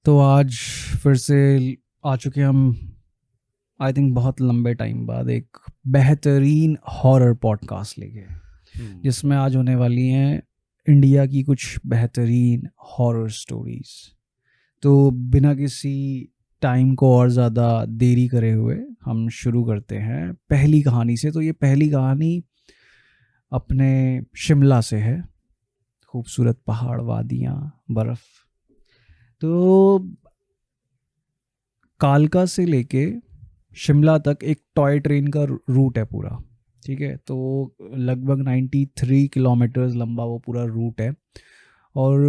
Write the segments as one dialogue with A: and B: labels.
A: तो आज फिर से आ चुके हम आई थिंक बहुत लंबे टाइम बाद एक बेहतरीन हॉरर पॉडकास्ट लेके, जिसमें आज होने वाली हैं इंडिया की कुछ बेहतरीन हॉरर स्टोरीज। तो बिना किसी टाइम को और ज़्यादा देरी करे हुए हम शुरू करते हैं पहली कहानी से। तो ये पहली कहानी अपने शिमला से है। खूबसूरत पहाड़, वादियाँ, बर्फ़। तो कालका से लेके शिमला तक एक टॉय ट्रेन का रूट है पूरा, ठीक है। तो लगभग 93 किलोमीटर्स लंबा वो पूरा रूट है, और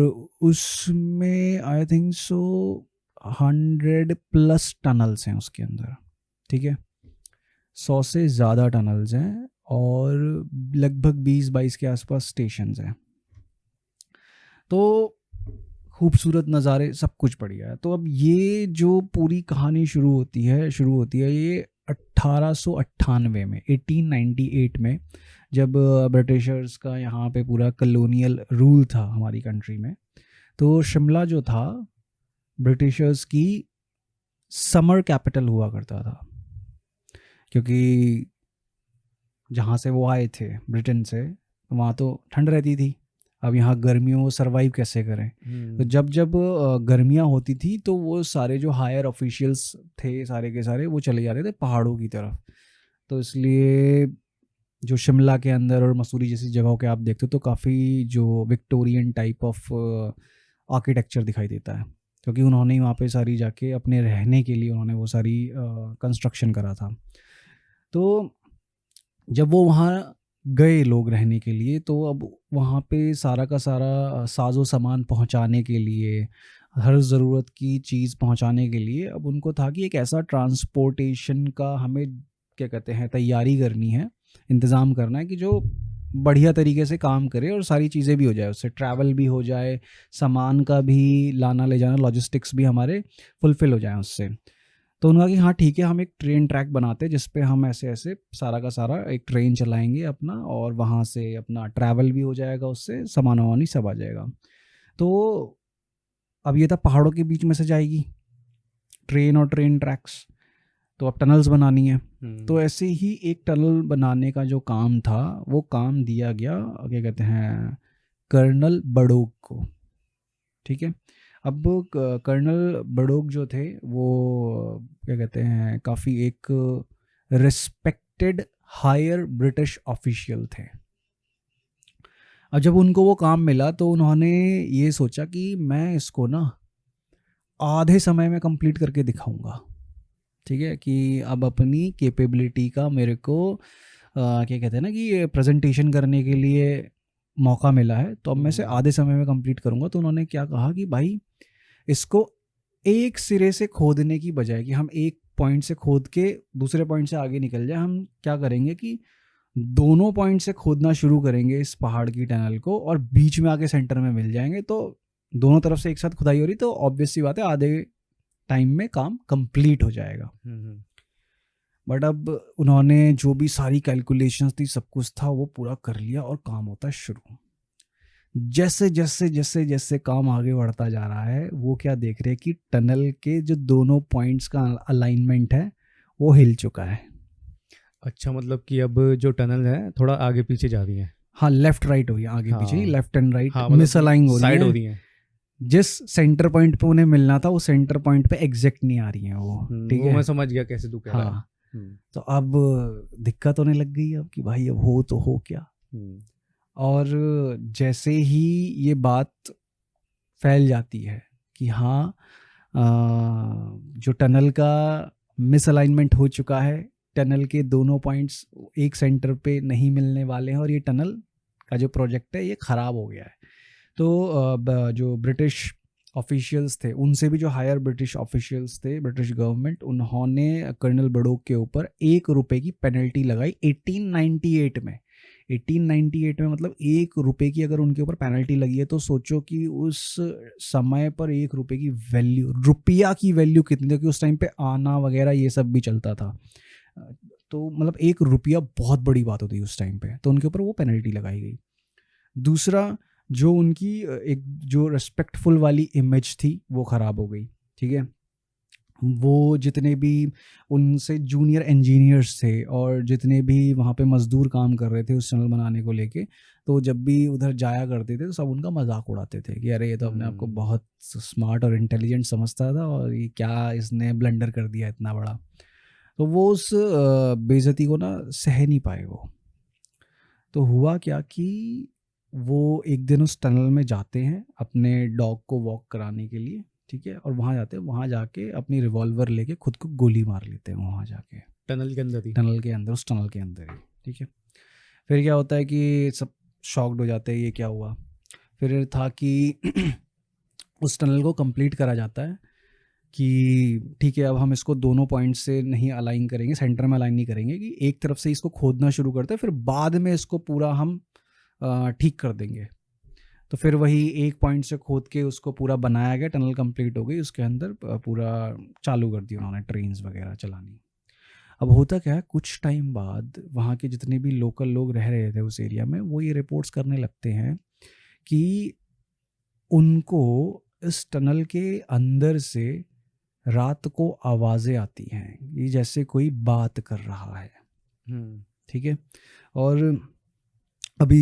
A: उसमें आई थिंक सो 100+ टनल्स हैं उसके अंदर, ठीक है। 100 से ज़्यादा टनल्स हैं और लगभग 20-22 के आसपास स्टेशंस हैं। तो खूबसूरत नज़ारे, सब कुछ बढ़िया है। तो अब ये जो पूरी कहानी शुरू होती है ये 1898 में, 1898 में, जब ब्रिटिशर्स का यहाँ पे पूरा कॉलोनियल रूल था हमारी कंट्री में। तो शिमला जो था ब्रिटिशर्स की समर कैपिटल हुआ करता था, क्योंकि जहाँ से वो आए थे ब्रिटेन से, वहाँ तो ठंड रहती थी। अब यहाँ गर्मियों को सरवाइव कैसे करें। तो जब जब गर्मियाँ होती थी तो वो सारे जो हायर ऑफिशियल्स थे सारे के सारे वो चले जाते थे पहाड़ों की तरफ। तो इसलिए जो शिमला के अंदर और मसूरी जैसी जगहों के आप देखते हो तो काफ़ी जो विक्टोरियन टाइप ऑफ आर्किटेक्चर दिखाई देता है, क्योंकि उन्होंने वहाँ पे सारी जाके अपने रहने के लिए उन्होंने वो सारी कंस्ट्रक्शन करा था। तो जब वो वहाँ गए लोग रहने के लिए, तो अब वहाँ पे सारा का सारा साजो सामान पहुँचाने के लिए, हर ज़रूरत की चीज़ पहुँचाने के लिए, अब उनको था कि एक ऐसा ट्रांसपोर्टेशन का हमें क्या कहते हैं तैयारी करनी है, इंतज़ाम करना है कि जो बढ़िया तरीके से काम करे और सारी चीज़ें भी हो जाए, उससे ट्रैवल भी हो जाए, सामान का भी लाना ले जाना, लॉजिस्टिक्स भी हमारे फुलफ़िल हो जाए उससे। तो उन्होंने कहा कि हाँ ठीक है, हम एक ट्रेन ट्रैक बनाते हैं जिस पे हम ऐसे ऐसे सारा का सारा एक ट्रेन चलाएंगे अपना, और वहाँ से अपना ट्रैवल भी हो जाएगा, उससे सामान वामान सब आ जाएगा। तो अब ये था पहाड़ों के बीच में से जाएगी ट्रेन और ट्रेन ट्रैक्स, तो अब टनल्स बनानी है। तो ऐसे ही एक टनल बनाने का जो काम था वो काम दिया गया, क्या कहते हैं, कर्नल बड़ोग को, ठीक है। अब कर्नल बड़ोग जो थे वो क्या कहते हैं काफ़ी एक रिस्पेक्टेड हायर ब्रिटिश ऑफिशियल थे। अब जब उनको वो काम मिला तो उन्होंने ये सोचा कि मैं इसको ना आधे समय में कंप्लीट करके दिखाऊंगा, ठीक है। कि अब अपनी कैपेबिलिटी का मेरे को क्या कहते हैं ना कि प्रेजेंटेशन करने के लिए मौका मिला है, तो अब मैं इसे आधे समय में कंप्लीट करूंगा। तो उन्होंने क्या कहा कि भाई इसको एक सिरे से खोदने की बजाय कि हम एक पॉइंट से खोद के दूसरे पॉइंट से आगे निकल जाए, हम क्या करेंगे कि दोनों पॉइंट से खोदना शुरू करेंगे इस पहाड़ की टनल को, और बीच में आके सेंटर में मिल जाएंगे। तो दोनों तरफ से एक साथ खुदाई हो रही, तो ऑब्वियस सी बात है आधे टाइम में काम कंप्लीट हो जाएगा। बट अब उन्होंने जो भी सारी कैलकुलेशंस थी, सब कुछ था, वो पूरा कर लिया और काम होता शुरू। जैसे जैसे जैसे जैसे काम आगे बढ़ता जा रहा है, वो क्या देख रहे हैं कि टनल के जो दोनों पॉइंट्स का अलाइनमेंट है वो हिल चुका है।
B: अच्छा, मतलब कि अब जो टनल है थोड़ा आगे पीछे जा रही है।
A: हाँ, लेफ्ट राइट हो रही है, आगे पीछे ही,
B: हाँ
A: लेफ्ट एंड राइट
B: हाँ, मतलब
A: मिसअलाइन हो रही
B: साइड
A: है।
B: हो रही है।
A: जिस सेंटर पॉइंट पे उन्हें मिलना था वो सेंटर पॉइंट पे एग्जैक्ट नहीं आ रही है वो, ठीक
B: वो
A: है।
B: मैं समझ गया कैसे तू कह रहा है।
A: हाँ, तो अब दिक्कत होने लग गई अब कि भाई अब हो तो हो क्या। और जैसे ही ये बात फैल जाती है कि हाँ जो टनल का मिसअलाइनमेंट हो चुका है, टनल के दोनों पॉइंट्स एक सेंटर पे नहीं मिलने वाले हैं, और ये टनल का जो प्रोजेक्ट है ये ख़राब हो गया है। तो जो ब्रिटिश ऑफिशियल्स थे, उनसे भी जो हायर ब्रिटिश ऑफिशियल्स थे, ब्रिटिश गवर्नमेंट, उन्होंने कर्नल बड़ोग के ऊपर ₹1 की पेनल्टी लगाई 1898 में। 1898 में मतलब ₹1 की अगर उनके ऊपर पेनल्टी लगी है, तो सोचो कि उस समय पर ₹1 की वैल्यू, रुपया की वैल्यू कितनी थी, कि उस टाइम पे आना वगैरह ये सब भी चलता था। तो मतलब ₹1 बहुत बड़ी बात होती है उस टाइम पे, तो उनके ऊपर वो पेनल्टी लगाई गई। दूसरा, जो उनकी एक जो रेस्पेक्टफुल वाली इमेज थी वो ख़राब हो गई, ठीक है। वो जितने भी उनसे जूनियर इंजीनियर्स थे और जितने भी वहाँ पे मजदूर काम कर रहे थे उस टनल बनाने को लेके, तो जब भी उधर जाया करते थे तो सब उनका मजाक उड़ाते थे कि अरे ये तो अपने आप को बहुत स्मार्ट और इंटेलिजेंट समझता था और ये क्या इसने ब्लंडर कर दिया इतना बड़ा। तो वो उस बेइज्जती को ना सह नहीं पाए वो। तो हुआ क्या कि वो एक दिन उस टनल में जाते हैं अपने डॉग को वॉक कराने के लिए, ठीक है, और वहाँ जाते हैं, वहाँ जाके अपनी रिवॉल्वर लेके खुद को गोली मार लेते हैं वहाँ जाके,
B: टनल के अंदर ही।
A: टनल के अंदर, उस टनल के अंदर ही, ठीक है। फिर क्या होता है कि सब शॉक्ड हो जाते हैं ये क्या हुआ। फिर था कि उस टनल को कंप्लीट करा जाता है कि ठीक है अब हम इसको दोनों पॉइंट से नहीं अलाइन करेंगे, सेंटर में अलाइन नहीं करेंगे, कि एक तरफ से इसको खोदना शुरू करते हैं, फिर बाद में इसको पूरा हम ठीक कर देंगे। तो फिर वही एक पॉइंट से खोद के उसको पूरा बनाया गया, टनल कंप्लीट हो गई, उसके अंदर पूरा चालू कर दिया उन्होंने ट्रेन्स वगैरह चलानी। अब होता क्या है, कुछ टाइम बाद वहाँ के जितने भी लोकल लोग रह रहे थे उस एरिया में, वो ये रिपोर्ट्स करने लगते हैं कि उनको इस टनल के अंदर से रात को आवाज़ें आती हैं, ये जैसे कोई बात कर रहा है, ठीक है। और अभी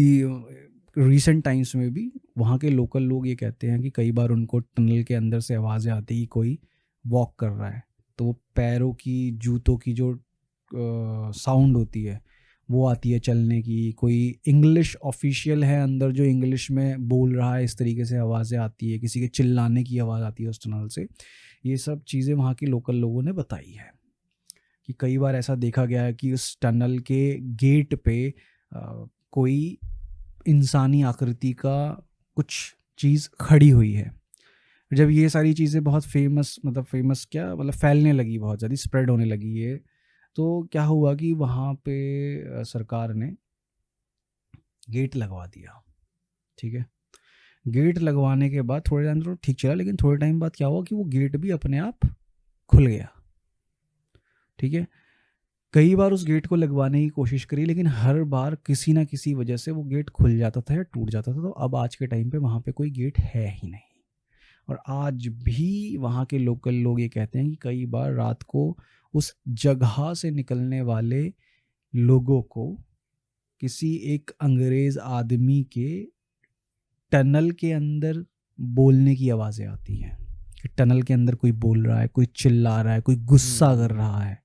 A: रिसेंट टाइम्स में भी वहाँ के लोकल लोग ये कहते हैं कि कई बार उनको टनल के अंदर से आवाज़ें आती कि कोई वॉक कर रहा है, तो वो पैरों की, जूतों की जो साउंड होती है वो आती है चलने की, कोई इंग्लिश ऑफिशियल है अंदर जो इंग्लिश में बोल रहा है, इस तरीके से आवाज़ें आती है, किसी के चिल्लाने की आवाज़ आती है उस टनल से। ये सब चीज़ें वहाँ के लोकल लोगों ने बताई है कि कई बार ऐसा देखा गया है कि उस टनल के गेट पे कोई इंसानी आकृति का कुछ चीज़ खड़ी हुई है। जब ये सारी चीज़ें बहुत फेमस क्या मतलब फैलने लगी, बहुत ज़्यादा स्प्रेड होने लगी ये, तो क्या हुआ कि वहाँ पे सरकार ने गेट लगवा दिया, ठीक है। गेट लगवाने के बाद थोड़े टाइम तो ठीक चला, लेकिन थोड़े टाइम बाद क्या हुआ कि वो गेट भी अपने आप खुल गया, ठीक है। कई बार उस गेट को लगवाने की कोशिश करी, लेकिन हर बार किसी ना किसी वजह से वो गेट खुल जाता था या टूट जाता था। तो अब आज के टाइम पे वहाँ पे कोई गेट है ही नहीं, और आज भी वहाँ के लोकल लोग ये कहते हैं कि कई बार रात को उस जगह से निकलने वाले लोगों को किसी एक अंग्रेज़ आदमी के टनल के अंदर बोलने की आवाज़ें आती हैं, कि टनल के अंदर कोई बोल रहा है, कोई चिल्ला रहा है, कोई गुस्सा कर रहा है।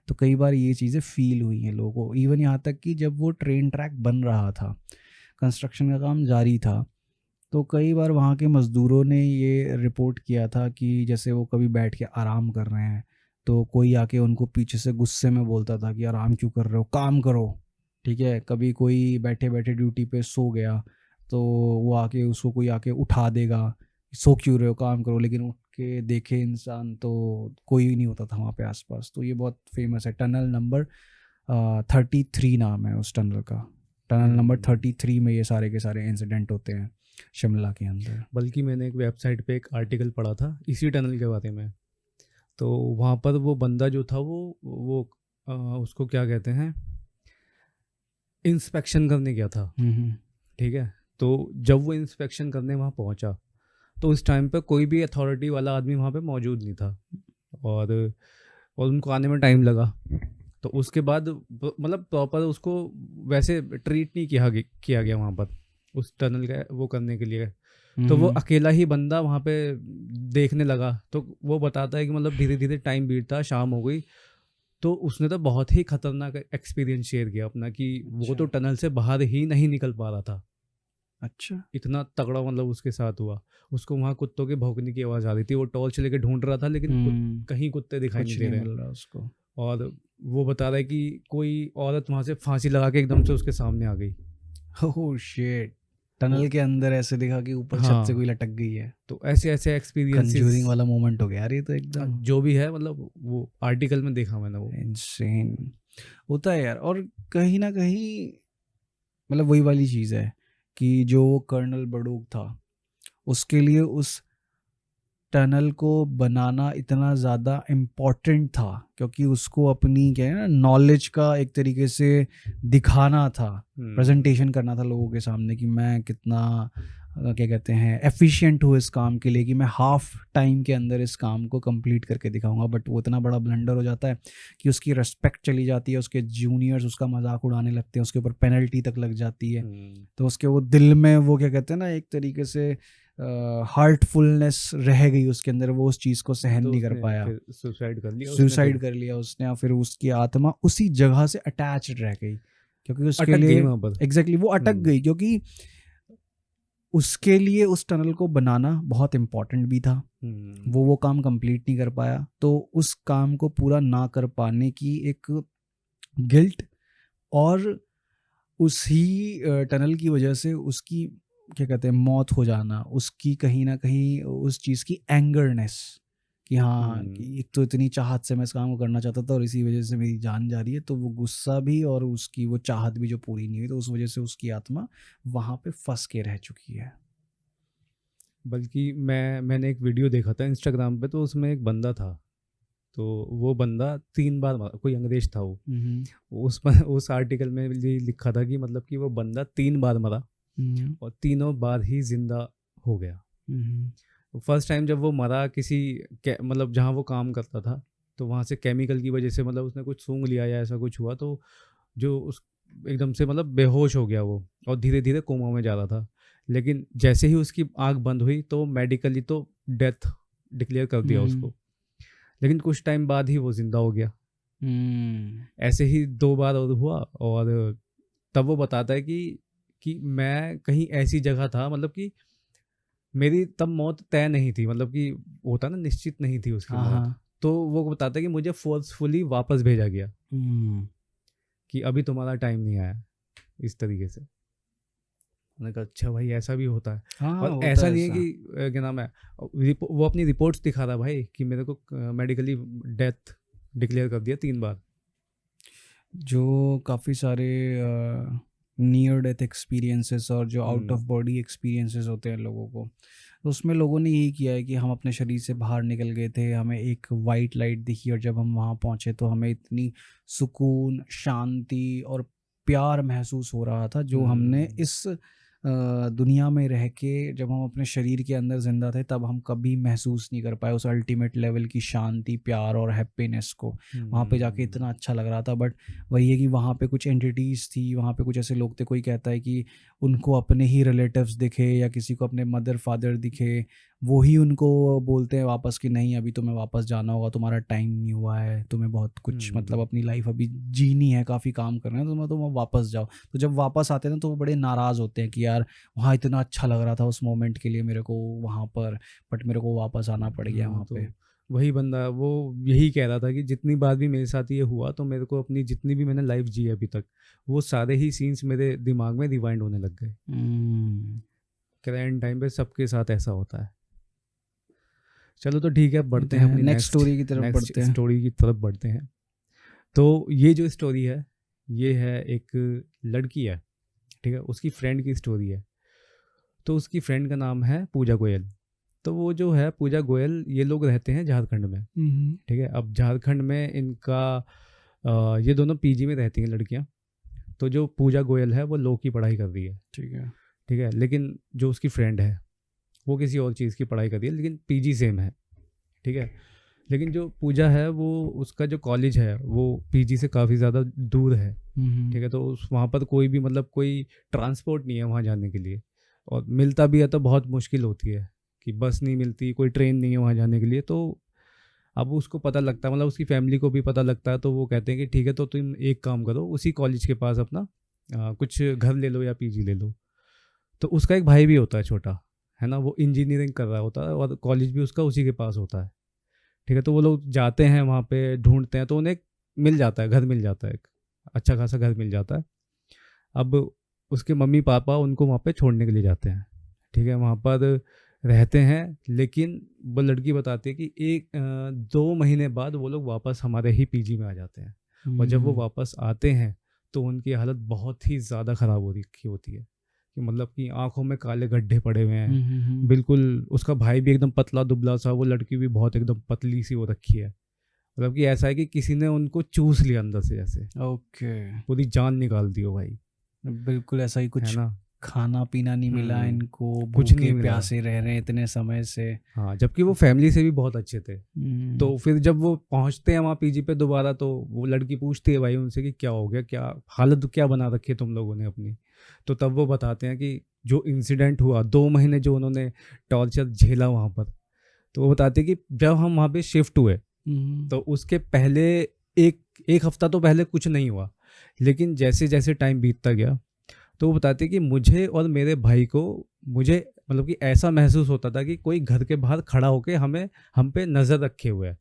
A: तो कई बार ये चीज़ें फील हुई हैं लोगों को। इवन यहाँ तक कि जब वो ट्रेन ट्रैक बन रहा था, कंस्ट्रक्शन का काम जारी था, तो कई बार वहाँ के मज़दूरों ने ये रिपोर्ट किया था कि जैसे वो कभी बैठ के आराम कर रहे हैं तो कोई आके उनको पीछे से गुस्से में बोलता था कि आराम क्यों कर रहे हो, काम करो, ठीक है। कभी कोई बैठे बैठे ड्यूटी पे सो गया तो वो आके उसको कोई आके उठा देगा, सो क्यों रहे हो, काम करो, लेकिन उठ के देखे इंसान तो कोई नहीं होता था वहाँ पे आसपास। तो ये बहुत फेमस है, टनल नंबर 33 नाम है उस टनल का। टनल नंबर 33 में ये सारे के सारे इंसिडेंट होते हैं शिमला के अंदर।
B: बल्कि मैंने एक वेबसाइट पे एक आर्टिकल पढ़ा था इसी टनल के बारे में, तो वहाँ पर वो बंदा जो था वो उसको क्या कहते हैं, इंस्पेक्शन करने गया था, ठीक है। तो जब वो इंस्पेक्शन करने वहाँ पहुँचा तो उस टाइम पे कोई भी अथॉरिटी वाला आदमी वहाँ पे मौजूद नहीं था, और उनको आने में टाइम लगा। तो उसके बाद मतलब प्रॉपर उसको वैसे ट्रीट नहीं किया गया वहाँ पर उस टनल का वो करने के लिए। तो वो अकेला ही बंदा वहाँ पे देखने लगा। तो वो बताता है कि मतलब धीरे धीरे टाइम बीतता, शाम हो गई, तो उसने तो बहुत ही खतरनाक एक्सपीरियंस शेयर किया अपना कि वो तो टनल से बाहर ही नहीं निकल पा रहा था।
A: अच्छा,
B: इतना तगड़ा मतलब उसके साथ हुआ। उसको वहाँ कुत्तों के भौंकने की आवाज़ आ रही थी, वो टॉर्च लेके ढूंढ रहा था, लेकिन कहीं कुत्ते दिखाई नहीं दे रहे
A: उसको।
B: और वो बता रहा है कि कोई औरत वहाँ से फांसी लगा के एकदम से उसके सामने आ गई।
A: ओह शिट, टनल के अंदर ऐसे दिखा कि ऊपर छत से कोई लटक गई है।
B: तो ऐसे ऐसे एक्सपीरियंसेस,
A: कंज्यूरिंग वाला मोमेंट हो गया यार ये तो एकदम,
B: जो भी है मतलब वो आर्टिकल में देखा मैंने, वो
A: इनसेन होता है यार। और कहीं ना कहीं मतलब वही वाली चीज़ है कि जो कर्नल बड़ूक था उसके लिए उस टनल को बनाना इतना ज़्यादा इम्पोर्टेंट था, क्योंकि उसको अपनी क्या है ना नॉलेज का एक तरीके से दिखाना था, प्रेजेंटेशन करना था लोगों के सामने कि मैं कितना क्या कहते हैं एफिशिएंट हूँ इस काम के लिए कि मैं हाफ टाइम के अंदर इस काम को कंप्लीट करके दिखाऊंगा, बट वो इतना बड़ा ब्लंडर हो जाता है कि उसकी रिस्पेक्ट चली जाती है, उसके जूनियर्स उसका मजाक उड़ाने लगते हैं, उसके ऊपर पेनल्टी तक लग जाती है, तो उसके वो दिल में वो क्या कहते हैं ना एक तरीके से हार्टफुलनेस रह गई उसके अंदर, वो उस चीज़ को सहन नहीं कर पाया,
B: सुसाइड कर लिया
A: सुसाइड कर लिया उसने, और फिर उसकी आत्मा उसी जगह से अटैच्ड रह गई क्योंकि उसके
B: अटक
A: लिए
B: गई वहाँ पर।
A: एग्जैक्टली वो अटक गई क्योंकि उसके लिए उस टनल को बनाना बहुत इम्पोर्टेंट भी था, वो काम कंप्लीट नहीं कर पाया, तो उस काम को पूरा ना कर पाने की एक गिल्ट और उसी टनल की वजह से उसकी क्या कहते हैं मौत हो जाना, उसकी कहीं ना कहीं उस चीज़ की एंगरनेस कि हाँ कि एक तो इतनी चाहत से मैं इस काम को करना चाहता था और इसी वजह से मेरी जान जा रही है, तो वो गुस्सा भी और उसकी वो चाहत भी जो पूरी नहीं हुई, तो उस वजह से उसकी आत्मा वहाँ पे फंस के रह चुकी है।
B: बल्कि मैंने एक वीडियो देखा था इंस्टाग्राम पे, तो उसमें एक बंदा था, तो वो बंदा 3 बार मरा, कोई अंग्रेज था वो उस आर्टिकल में भी लिखा था कि मतलब कि वो बंदा 3 बार मरा और तीनों बार ही जिंदा हो गया। फर्स्ट टाइम जब वो मरा किसी मतलब जहाँ वो काम करता था, तो वहाँ से केमिकल की वजह से मतलब उसने कुछ सूंघ लिया या ऐसा कुछ हुआ, तो जो उस एकदम से मतलब बेहोश हो गया वो और धीरे धीरे कोमा में जा रहा था। लेकिन जैसे ही उसकी आँख बंद हुई तो मेडिकली तो डेथ डिक्लेयर कर दिया उसको, लेकिन कुछ टाइम बाद ही वो जिंदा हो गया। ऐसे ही 2 बार और हुआ, और तब वो बताता है कि मैं कहीं ऐसी जगह था, मतलब कि मेरी तब मौत तय नहीं थी, मतलब कि होता ना निश्चित नहीं थी उसकी मौत, तो वो बताता है कि मुझे फोर्सफुली वापस भेजा गया कि अभी तुम्हारा टाइम नहीं आया, इस तरीके से। मैंने कहा अच्छा भाई ऐसा भी होता है।
A: हाँ,
B: और
A: होता
B: ऐसा
A: है
B: नहीं है
A: ऐसा।
B: कि क्या नाम है, वो अपनी रिपोर्ट्स दिखा रहा भाई कि मेरे को मेडिकली डेथ डिक्लेयर कर दिया 3 बार।
A: जो काफ़ी सारे नियर डेथ एक्सपीरियंसेस और जो आउट ऑफ बॉडी एक्सपीरियंसेस होते हैं लोगों को, तो उसमें लोगों ने यही किया है कि हम अपने शरीर से बाहर निकल गए थे, हमें एक वाइट लाइट दिखी और जब हम वहाँ पहुँचे तो हमें इतनी सुकून, शांति और प्यार महसूस हो रहा था जो हमने इस दुनिया में रह के जब हम अपने शरीर के अंदर जिंदा थे तब हम कभी महसूस नहीं कर पाए उस अल्टीमेट लेवल की शांति, प्यार और हैप्पीनेस को। वहाँ पे जाके इतना अच्छा लग रहा था, बट वही है कि वहाँ पे कुछ एंटिटीज़ थी, वहाँ पे कुछ ऐसे लोग थे, कोई कहता है कि उनको अपने ही रिलेटिव्स दिखे या किसी को अपने मदर फादर दिखे, वो ही उनको बोलते हैं वापस कि नहीं अभी तुम्हें वापस जाना होगा, तुम्हारा टाइम नहीं हुआ है, तुम्हें बहुत कुछ मतलब अपनी लाइफ अभी जीनी है, काफ़ी काम करना है, तो तुम वापस जाओ। तो जब वापस आते हैं ना तो वो बड़े नाराज़ होते हैं कि यार वहाँ इतना अच्छा लग रहा था उस मोमेंट के लिए मेरे को वहाँ पर, बट मेरे को वापस आना पड़ गया वहाँ
B: तो
A: पे।
B: वही बंदा वो यही कह रहा था कि जितनी बार भी मेरे साथ ये हुआ तो मेरे को अपनी जितनी भी मैंने लाइफ जी अभी तक, वो सारे ही सीन्स मेरे दिमाग में रिवाइंड होने लग गए। करंट टाइम पे सबके साथ ऐसा होता है। चलो तो ठीक है, बढ़ते हैं अपनी
A: नेक्स्ट स्टोरी की तरफ बढ़ते हैं।
B: स्टोरी की तरफ बढ़ते हैं। तो ये जो स्टोरी है ये है एक लड़की है, ठीक है, उसकी फ्रेंड की स्टोरी है। तो उसकी फ्रेंड का नाम है पूजा गोयल। तो वो जो है पूजा गोयल, ये लोग रहते हैं झारखंड में, ठीक है। अब झारखंड में इनका ये दोनों पीजी में रहती हैं लड़कियां। तो जो पूजा गोयल है वो लॉ की पढ़ाई कर रही है, ठीक है, लेकिन जो उसकी फ्रेंड है वो किसी और चीज़ की पढ़ाई कर रही है, लेकिन पीजी सेम है, ठीक है। लेकिन जो पूजा है वो उसका जो कॉलेज है वो पीजी से काफ़ी ज़्यादा दूर है, ठीक है। तो वहाँ पर कोई भी मतलब कोई ट्रांसपोर्ट नहीं है वहाँ जाने के लिए, और मिलता भी है तो बहुत मुश्किल होती है कि बस नहीं मिलती, कोई ट्रेन नहीं है वहाँ जाने के लिए। तो अब उसको पता लगता है, मतलब उसकी फैमिली को भी पता लगता है, तो वो कहते हैं कि ठीक है तो तुम एक काम करो, उसी कॉलेज के पास अपना कुछ घर ले लो या पीजी ले लो। तो उसका एक भाई भी होता है छोटा, है ना, वो इंजीनियरिंग कर रहा होता है और कॉलेज भी उसका उसी के पास होता है, ठीक है। तो वो लोग जाते हैं वहाँ पे, ढूंढते हैं, तो उन्हें मिल जाता है, घर मिल जाता है, एक अच्छा खासा घर मिल जाता है। अब उसके मम्मी पापा उनको वहाँ पे छोड़ने के लिए जाते हैं, ठीक है, वहाँ पर रहते हैं। लेकिन वो लड़की बताती है कि 2 महीने बाद वो लोग वापस हमारे ही पीजी में आ जाते हैं। और जब वो वापस आते हैं तो उनकी हालत बहुत ही ज़्यादा ख़राब हो रखी होती है, कि मतलब कि आंखों में काले गड्ढे पड़े हुए हैं बिल्कुल। उसका भाई भी एकदम पतला दुबला सा, वो लड़की भी बहुत एकदम पतली सी हो रखी है, मतलब कि ऐसा है कि किसी ने उनको चूस लिया अंदर से, जैसे
A: ओके
B: पूरी जान निकाल दी हो भाई,
A: बिल्कुल ऐसा ही कुछ
B: है ना।
A: खाना पीना नहीं मिला इनको,
B: कुछ नहीं
A: भूखे
B: मिला।
A: प्यासे रह रहे हैं इतने समय से।
B: हाँ, जबकि वो फैमिली से भी बहुत अच्छे थे। तो फिर जब वो पहुंचते हैं वहाँ पीजी पे दोबारा, तो वो लड़की पूछती है भाई उनसे कि क्या हो गया, क्या हालत क्या बना रखी है तुम लोगों ने अपनी। तो तब वो बताते हैं कि जो इंसिडेंट हुआ, 2 महीने जो उन्होंने टॉर्चर झेला वहाँ पर, तो वो बताते हैं कि जब हम वहाँ पे शिफ्ट हुए तो उसके पहले एक हफ्ता तो पहले कुछ नहीं हुआ, लेकिन जैसे जैसे टाइम बीतता गया तो वो बताते हैं कि मुझे और मेरे भाई को, मुझे मतलब कि ऐसा महसूस होता था कि कोई घर के बाहर खड़ा होके हम पे नज़र रखे हुए है।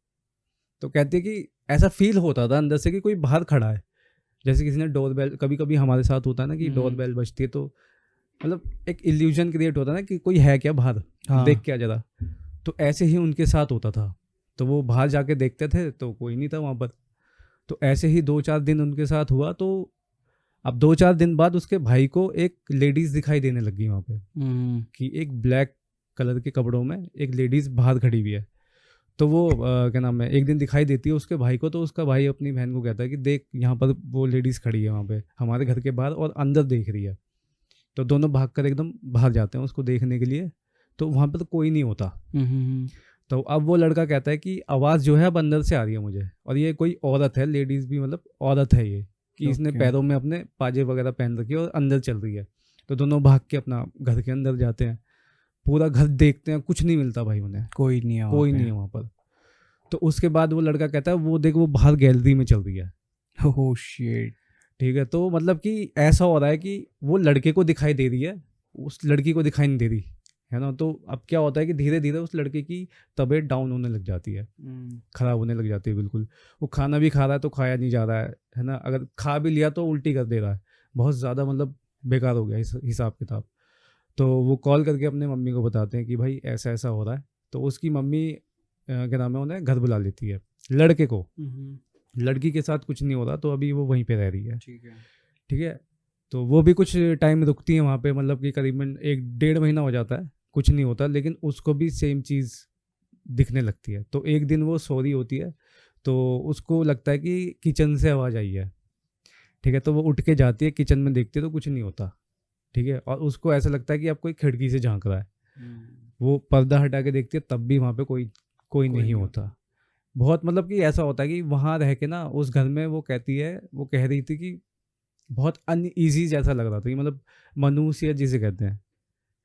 B: तो कहते हैं कि ऐसा फील होता था अंदर से कि कोई बाहर खड़ा है, जैसे किसी ने डोर बेल, कभी कभी हमारे साथ होता है ना कि डोर बेल बजती है तो मतलब एक इल्यूजन क्रिएट होता है ना कि कोई है क्या बाहर,
A: हाँ।
B: देख क्या जरा। तो ऐसे ही उनके साथ होता था। तो वो बाहर जाके देखते थे तो कोई नहीं था वहाँ पर। तो ऐसे ही 2-4 दिन उनके साथ हुआ। तो अब 2-4 दिन बाद उसके भाई को एक लेडीज दिखाई देने लगी वहाँ पे, कि एक ब्लैक कलर के कपड़ों में एक लेडीज बाहर खड़ी हुई है। तो वो क्या नाम है, एक दिन दिखाई देती है उसके भाई को। तो उसका भाई अपनी बहन को कहता है कि देख यहाँ पर वो लेडीज खड़ी है वहाँ पे हमारे घर के बाहर और अंदर देख रही है। तो दोनों भागकर एकदम बाहर जाते हैं उसको देखने के लिए। तो वहाँ पर तो कोई नहीं होता। तो अब वो लड़का कहता है कि आवाज़ जो है अब अंदर से आ रही है मुझे, और ये कोई औरत है, लेडीज़ भी मतलब औरत है ये, कि इसने पैरों में अपने पाजे वगैरह पहन रखी है और अंदर चल रही है। तो दोनों भाग के अपना घर के अंदर जाते हैं, पूरा घर देखते हैं, कुछ नहीं मिलता भाई उन्हें,
A: कोई नहीं है
B: कोई नहीं है वहाँ पर। तो उसके बाद वो लड़का कहता है वो देख वो बाहर गैलरी में चल रही है।
A: Oh shit.
B: ठीक है, तो मतलब कि ऐसा हो रहा है कि वो लड़के को दिखाई दे रही है, उस लड़की को दिखाई नहीं दे रही है ना। तो अब क्या होता है कि धीरे धीरे उस लड़के की तबीयत डाउन होने लग जाती है, ख़राब होने लग जाती है बिल्कुल। वो खाना भी खा रहा है तो खाया नहीं जा रहा है ना। अगर खा भी लिया तो उल्टी कर दे रहा है, बहुत ज़्यादा मतलब बेकार हो गया हिसाब किताब। तो वो कॉल करके अपने मम्मी को बताते हैं कि भाई ऐसा ऐसा हो रहा है। तो उसकी मम्मी क्या नाम है, उन्हें घर बुला लेती है लड़के को। लड़की के साथ कुछ नहीं हो रहा, तो अभी वो वहीं पे रह रही है। ठीक है। तो वो भी कुछ टाइम रुकती है वहाँ पे, मतलब कि करीबन 1-1.5 महीना हो जाता है, कुछ नहीं होता, लेकिन उसको भी सेम चीज़ दिखने लगती है। तो एक दिन वो सो रही होती है, तो उसको लगता है कि किचन से आवाज़ आई है। ठीक है, तो वो उठ के जाती है, किचन में देखती है तो कुछ नहीं होता। ठीक है, और उसको ऐसा लगता है कि अब कोई खिड़की से झांक रहा है। वो पर्दा हटा के देखती है, तब भी वहाँ पे कोई नहीं होता। बहुत मतलब कि ऐसा होता है कि वहाँ रह के ना उस घर में, वो कह रही थी कि बहुत अनईजी जैसा लग रहा था, कि मतलब मनुष्य जिसे कहते हैं,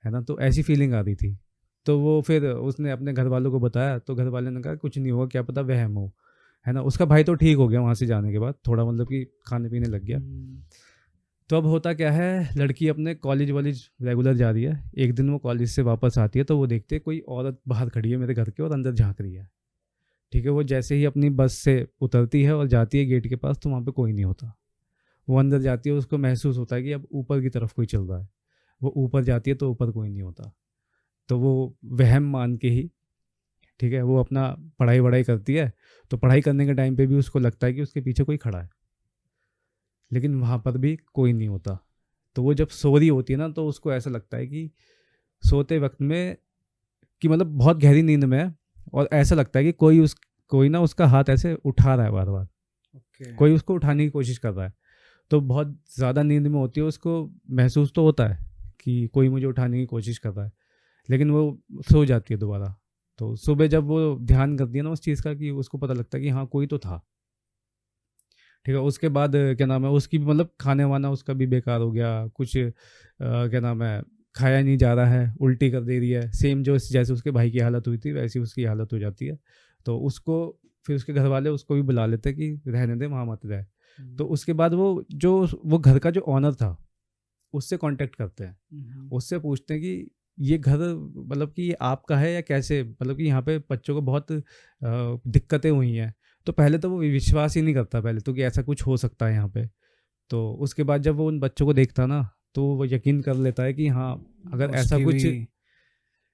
B: है ना। तो ऐसी फीलिंग आ रही थी। तो वो फिर उसने अपने घर वालों को बताया, तो घर वाले ने कहा कुछ नहीं होगा, क्या पता वहम हो, है ना। उसका भाई तो ठीक हो गया वहाँ से जाने के बाद, थोड़ा मतलब कि खाने पीने लग गया। तो अब होता क्या है, लड़की अपने कॉलेज वॉलेज रेगुलर जा रही है। एक दिन वो कॉलेज से वापस आती है तो वो देखते कोई औरत बाहर खड़ी है मेरे घर के और अंदर झांक रही है। ठीक है, वो जैसे ही अपनी बस से उतरती है और जाती है गेट के पास, तो वहाँ पे कोई नहीं होता। वो अंदर जाती है, उसको महसूस होता है कि अब ऊपर की तरफ कोई चल रहा है। वो ऊपर जाती है तो ऊपर कोई नहीं होता। तो वो वहम मान के ही, ठीक है, वो अपना पढ़ाई वढ़ाई करती है। तो पढ़ाई करने के टाइम पे भी उसको लगता है कि उसके पीछे कोई खड़ा है, लेकिन वहाँ पर भी कोई नहीं होता। तो वो जब सो रही होती है ना, तो उसको ऐसा लगता है कि सोते वक्त में, कि मतलब बहुत गहरी नींद में है, और ऐसा लगता है कि कोई ना उसका हाथ ऐसे उठा रहा है बार बार। कोई उसको उठाने की कोशिश कर रहा है। तो बहुत ज़्यादा नींद में होती है, उसको महसूस तो होता है कि कोई मुझे उठाने की कोशिश कर रहा है, लेकिन वो सो जाती है दोबारा। तो सुबह जब वो ध्यान करती है ना उस चीज़ का, कि उसको पता लगता है कि हाँ कोई तो था। ठीक है, उसके बाद क्या नाम है, उसकी भी मतलब खाने वाना उसका भी बेकार हो गया, कुछ क्या नाम है, खाया नहीं जा रहा है, उल्टी कर दे रही है। सेम जो जैसे उसके भाई की हालत हुई थी वैसी उसकी हालत हो जाती है। तो उसको फिर उसके घर वाले उसको भी बुला लेते हैं कि रहने दे, वहाँ मत रहे। तो उसके बाद वो घर का जो ऑनर था उससे कांटेक्ट करते हैं, उससे पूछते हैं कि ये घर मतलब कि ये आपका है या कैसे, मतलब कि यहाँ पे बच्चों को बहुत दिक्कतें हुई हैं। तो पहले तो वो विश्वास ही नहीं करता पहले तो, कि ऐसा कुछ हो सकता है यहाँ पे। तो उसके बाद जब वो उन बच्चों को देखता ना, तो वो यकीन कर लेता है कि हाँ अगर ऐसा कुछ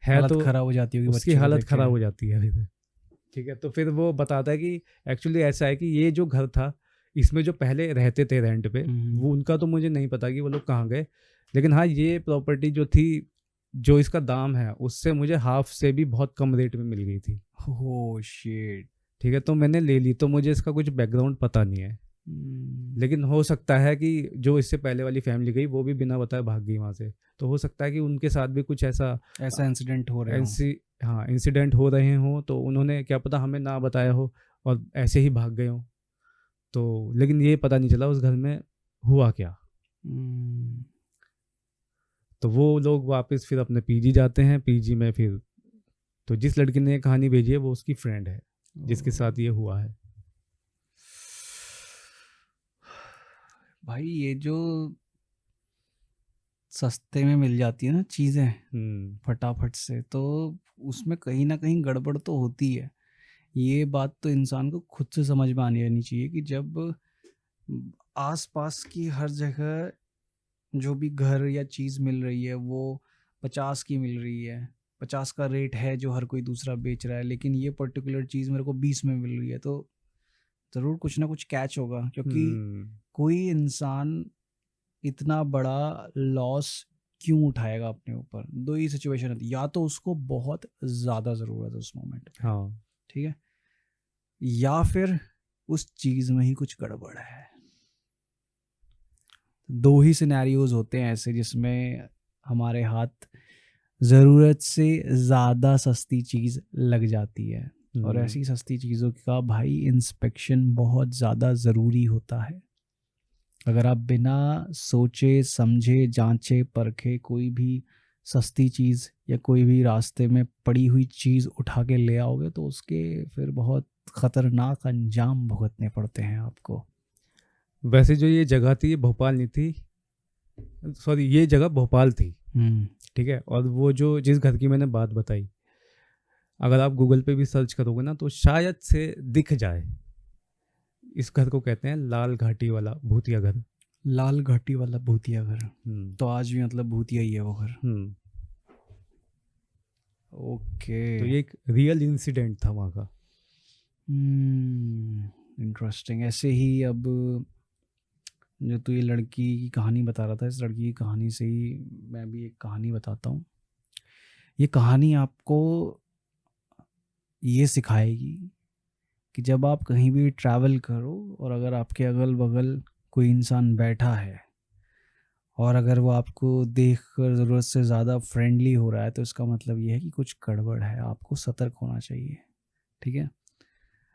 B: है तो
A: खराब हो जाती होगी,
B: उसकी हालत खराब हो जाती है फिर। ठीक है, तो फिर वो बताता है कि एक्चुअली ऐसा है कि ये जो घर था, इसमें जो पहले रहते थे रेंट पे, वो उनका तो मुझे नहीं पता कि वो लोग कहाँ गए, लेकिन हाँ ये प्रॉपर्टी जो थी, जो इसका दाम है, उससे मुझे हाफ से भी बहुत कम रेट में मिल गई थी।
A: Oh shit.
B: ठीक है, तो मैंने ले ली। तो मुझे इसका कुछ बैकग्राउंड पता नहीं है, लेकिन हो सकता है कि जो इससे पहले वाली फैमिली गई वो भी बिना बताए भाग गई वहाँ से, तो हो सकता है कि उनके साथ भी कुछ ऐसा
A: इंसिडेंट हो रहे हो।
B: हाँ इंसिडेंट हो रहे हों, तो उन्होंने क्या पता हमें ना बताया हो और ऐसे ही भाग गए हों। तो लेकिन ये पता नहीं चला उस घर में हुआ क्या। तो वो लोग वापस फिर अपने पीजी जाते हैं। पीजी में फिर तो जिस लड़की ने ये कहानी भेजी है वो उसकी फ्रेंड है जिसके साथ ये हुआ है।
A: भाई ये जो सस्ते में मिल जाती है ना चीज़ें फटाफट से, तो उसमें कहीं ना कहीं गड़बड़ तो होती है। ये बात तो इंसान को खुद से समझ में आनी चाहिए कि जब आसपास की हर जगह जो भी घर या चीज़ मिल रही है वो 50 की मिल रही है, 50 का रेट है जो हर कोई दूसरा बेच रहा है, लेकिन ये पर्टिकुलर चीज़ मेरे को 20 में मिल रही है, तो ज़रूर कुछ ना कुछ कैच होगा। क्योंकि कोई इंसान इतना बड़ा लॉस क्यों उठाएगा अपने ऊपर? दो ही सिचुएशन होती है, या तो उसको बहुत ज़्यादा ज़रूरत है उस मोमेंट पे,
B: हाँ
A: ठीक है, या फिर उस चीज़ में ही कुछ गड़बड़ है। दो ही सिनेरियोज होते हैं ऐसे जिसमें हमारे हाथ ज़रूरत से ज़्यादा सस्ती चीज़ लग जाती है, और ऐसी सस्ती चीज़ों का भाई इंस्पेक्शन बहुत ज़्यादा ज़रूरी होता है। अगर आप बिना सोचे समझे जांचे परखे कोई भी सस्ती चीज़ या कोई भी रास्ते में पड़ी हुई चीज़ उठा के ले आओगे तो उसके फिर बहुत ख़तरनाक अंजाम भुगतने पड़ते हैं आपको।
B: वैसे जो ये जगह थी ये भोपाल नहीं थी, सॉरी ये जगह भोपाल थी, ठीक है। और वो जो जिस घर की मैंने बात बताई, अगर आप गूगल पे भी सर्च करोगे ना तो शायद से दिख जाए। इस घर को कहते हैं लाल घाटी वाला भूतिया घर।
A: लाल घाटी वाला भूतिया घर, तो आज भी मतलब भूतिया ही है वो घर। ओके,
B: तो ये एक रियल इंसिडेंट था वहाँ का।
A: इंटरेस्टिंग। ऐसे ही अब जो तू ये लड़की की कहानी बता रहा था, इस लड़की की कहानी से ही मैं भी एक कहानी बताता हूँ। ये कहानी आपको ये सिखाएगी कि जब आप कहीं भी ट्रैवल करो और अगर आपके अगल बगल कोई इंसान बैठा है और अगर वो आपको देख कर ज़रूरत से ज़्यादा फ्रेंडली हो रहा है तो इसका मतलब ये है कि कुछ गड़बड़ है, आपको सतर्क होना चाहिए, ठीक है।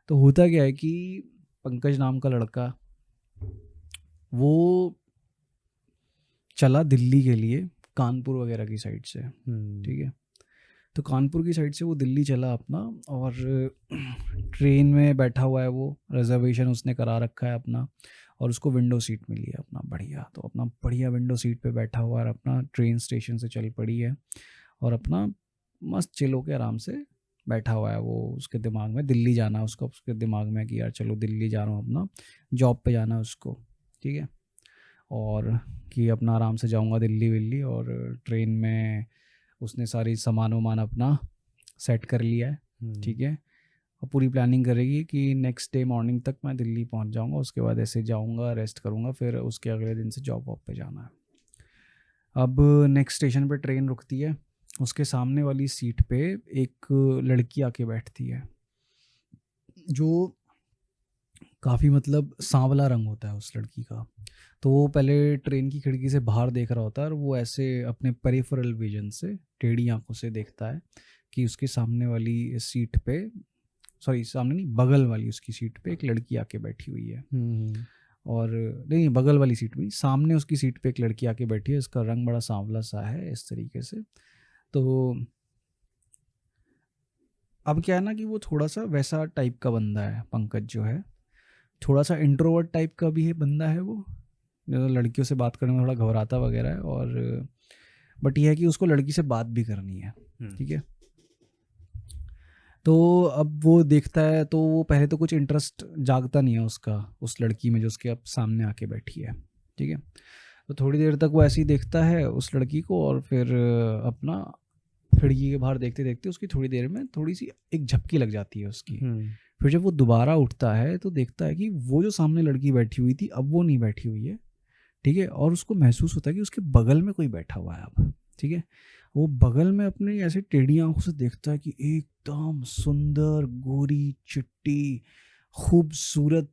A: तो होता क्या है कि पंकज नाम का लड़का वो चला दिल्ली के लिए कानपुर वगैरह की साइड से, ठीक है। तो कानपुर की साइड से वो दिल्ली चला अपना, और ट्रेन में बैठा हुआ है, वो रिजर्वेशन उसने करा रखा है अपना, और उसको विंडो सीट मिली है अपना बढ़िया। तो अपना बढ़िया विंडो सीट पे बैठा हुआ है, अपना ट्रेन स्टेशन से चल पड़ी है और अपना मस्त चिल होके आराम से बैठा हुआ है। वो उसके दिमाग में दिल्ली जाना है उसको, उसके दिमाग में कि यार चलो दिल्ली जा रहा हूँ, अपना जॉब पे जाना है उसको, ठीक है। और कि अपना आराम से जाऊँगा दिल्ली विल्ली, और ट्रेन में उसने सारी सामान वामान अपना सेट कर लिया है, ठीक है। और पूरी प्लानिंग करेगी कि नेक्स्ट डे मॉर्निंग तक मैं दिल्ली पहुंच जाऊंगा, उसके बाद ऐसे जाऊंगा रेस्ट करूंगा, फिर उसके अगले दिन से जॉब वॉब पे जाना है। अब नेक्स्ट स्टेशन पे ट्रेन रुकती है, उसके सामने वाली सीट पे एक लड़की आके बैठती है जो काफ़ी मतलब सांवला रंग होता है उस लड़की का। तो वो पहले ट्रेन की खिड़की से बाहर देख रहा होता है और वो ऐसे अपने पेरिफेरल विजन से टेढ़ी आंखों से देखता है कि उसके सामने वाली सीट पे, सॉरी सामने नहीं बगल वाली उसकी सीट पे एक लड़की आके बैठी हुई है। और नहीं बगल वाली सीट में, सामने उसकी सीट पे एक लड़की आके बैठी है, उसका रंग बड़ा सांवला सा है इस तरीके से। तो अब क्या है ना कि वो थोड़ा सा वैसा टाइप का बंदा है पंकज जो है, थोड़ा सा इंट्रोवर्ट टाइप का भी है बंदा है वो, जो लड़कियों से बात करने में थोड़ा घबराता वगैरह है। और बट यह है कि उसको लड़की से बात भी करनी है, ठीक है। तो अब वो देखता है तो वो पहले तो कुछ इंटरेस्ट जागता नहीं है उसका उस लड़की में जो उसके अब सामने आके बैठी है, ठीक है। तो थोड़ी देर तक वो ऐसे ही देखता है उस लड़की को, और फिर अपना खिड़की के बाहर देखते देखते उसकी थोड़ी देर में थोड़ी सी एक झपकी लग जाती है उसकी। फिर जब वो दोबारा उठता है तो देखता है कि वो जो सामने लड़की बैठी हुई थी अब वो नहीं बैठी हुई है, ठीक है। और उसको महसूस होता है कि उसके बगल में कोई बैठा हुआ है अब, ठीक है। वो बगल में अपने ऐसे टेढ़ी आंखों से देखता है कि एकदम सुंदर गोरी चिट्टी खूबसूरत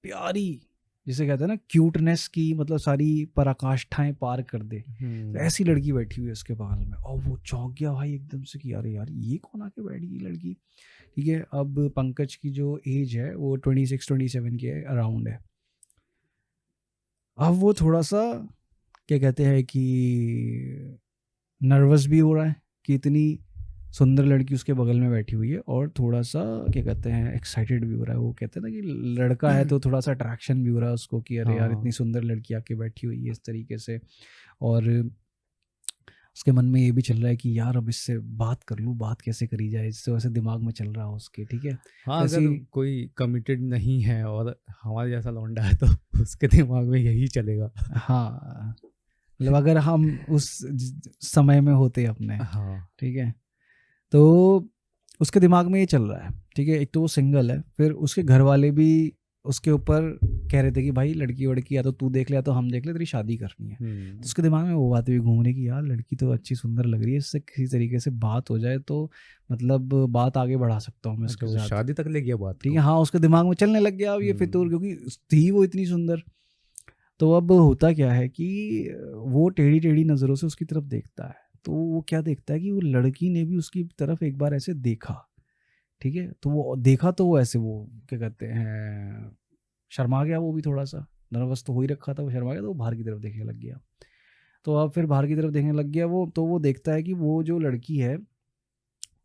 A: प्यारी जिसे कहते हैं ना क्यूटनेस की मतलब सारी पराकाष्ठाएं पार कर दे, तो ऐसी लड़की बैठी हुई है उसके बगल में, और वो चौंक गया भाई एकदम से कि अरे यार ये कौन आके बैठी ये लड़की। ठीक है, अब पंकज की जो एज है वो 26-27 के अराउंड है। अब वो थोड़ा सा क्या कहते हैं कि नर्वस भी हो रहा है कि इतनी सुंदर लड़की उसके बगल में बैठी हुई है, और थोड़ा सा क्या कहते हैं एक्साइटेड भी हो रहा है। वो कहते हैं ना कि लड़का है तो थोड़ा सा अट्रैक्शन भी हो रहा है उसको कि अरे यार इतनी
B: हाँ
A: सुंदर लड़की आके बैठी हुई है इस तरीके से। और उसके मन में ये भी चल रहा है कि यार अब इससे बात कर लूँ, बात कैसे करी जाए इससे, वैसे दिमाग में चल रहा है उसके। ठीक है,
B: हाँ,
A: ऐसी
B: अगर कोई कमिटेड नहीं है और हमारे जैसा लौंडा है तो उसके दिमाग में यही चलेगा।
A: हाँ मतलब अगर हम उस समय में होते अपने।
B: हाँ
A: ठीक है, तो उसके दिमाग में ये चल रहा है। ठीक है, एक तो वो सिंगल है, फिर उसके घर वाले भी उसके ऊपर कह रहे थे कि भाई लड़की वड़की या तो तू देख ले या तो हम देख ले, तेरी शादी करनी है। तो उसके दिमाग में वो बातें भी घूम रही कि यार लड़की तो अच्छी सुंदर लग रही है, इससे किसी तरीके से बात हो जाए तो मतलब बात आगे बढ़ा सकता हूँ मैं
B: अच्छा,
A: इसके
B: वो
A: साथ।
B: शादी तक ले गया बात
A: ठीक
B: को।
A: है, हाँ उसके दिमाग में चलने लग गया अब ये फितूर, क्योंकि थी वो इतनी सुंदर। तो अब होता क्या है कि वो टेढ़ी टेढ़ी नज़रों से उसकी तरफ देखता है, तो वो क्या देखता है कि वो लड़की ने भी उसकी तरफ एक बार ऐसे देखा। ठीक है, तो वो देखा तो वो ऐसे वो क्या कहते हैं शर्मा गया, वो भी थोड़ा सा नर्वस तो हो ही रखा था, वो शर्मा गया, तो वो बाहर की तरफ देखने लग गया। तो अब फिर बाहर की तरफ देखने लग गया वो, तो वो देखता है कि वो जो लड़की है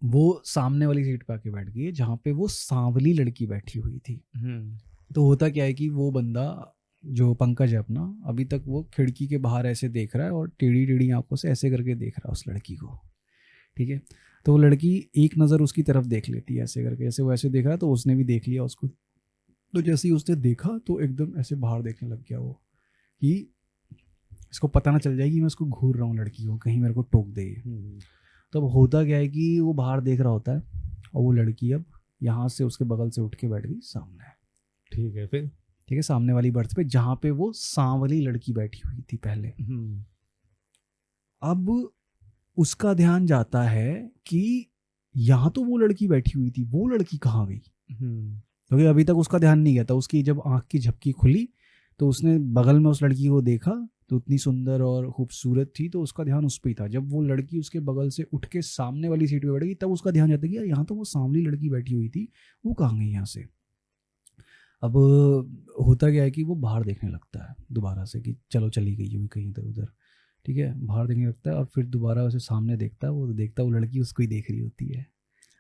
A: वो सामने वाली सीट पे आके बैठ गई है जहाँ पे वो सांवली लड़की बैठी हुई थी। तो होता क्या है कि वो बंदा जो पंकज है अपना, अभी तक वो खिड़की के बाहर ऐसे देख रहा है और टेढ़ी टेढ़ी आंखों से ऐसे करके देख रहा है उस लड़की को। ठीक है, तो वो लड़की एक नज़र उसकी तरफ देख लेती है ऐसे करके, ऐसे वो ऐसे देख रहा है तो उसने भी देख लिया उसको। तो जैसे ही उसने देखा तो एकदम ऐसे बाहर देखने लग गया वो कि इसको पता ना चल जाए कि मैं उसको घूर रहा हूँ लड़की को, कहीं मेरे को टोक दे ये। तो अब होता क्या है कि वो बाहर देख रहा होता है और वो लड़की अब यहाँ से उसके बगल से उठ के बैठ गई सामने।
B: ठीक है फिर।
A: ठीक है, सामने वाली बर्थ पे जहाँ पे वो सांवली लड़की बैठी हुई थी पहले। अब उसका ध्यान जाता है कि यहाँ तो वो लड़की बैठी हुई थी, वो लड़की कहाँ गई, क्योंकि अभी तक उसका ध्यान नहीं गया था। उसकी जब आंख की झपकी खुली तो उसने बगल में उस लड़की को देखा, तो इतनी सुंदर और खूबसूरत थी, तो उसका ध्यान उस पर ही था। जब वो लड़की उसके बगल से उठ के सामने वाली सीट पे बैठ गई तब उसका ध्यान जाता है कि यार यहाँ तो वो सांवली लड़की बैठी हुई थी, वो कहाँ गई यहाँ से। अब होता क्या है कि वो बाहर देखने लगता है दोबारा से कि चलो चली गई होगी कहीं इधर उधर। ठीक है, बाहर देखने लगता है और फिर दोबारा उसे सामने देखता है, वो देखता है वो लड़की उसको ही देख रही होती है।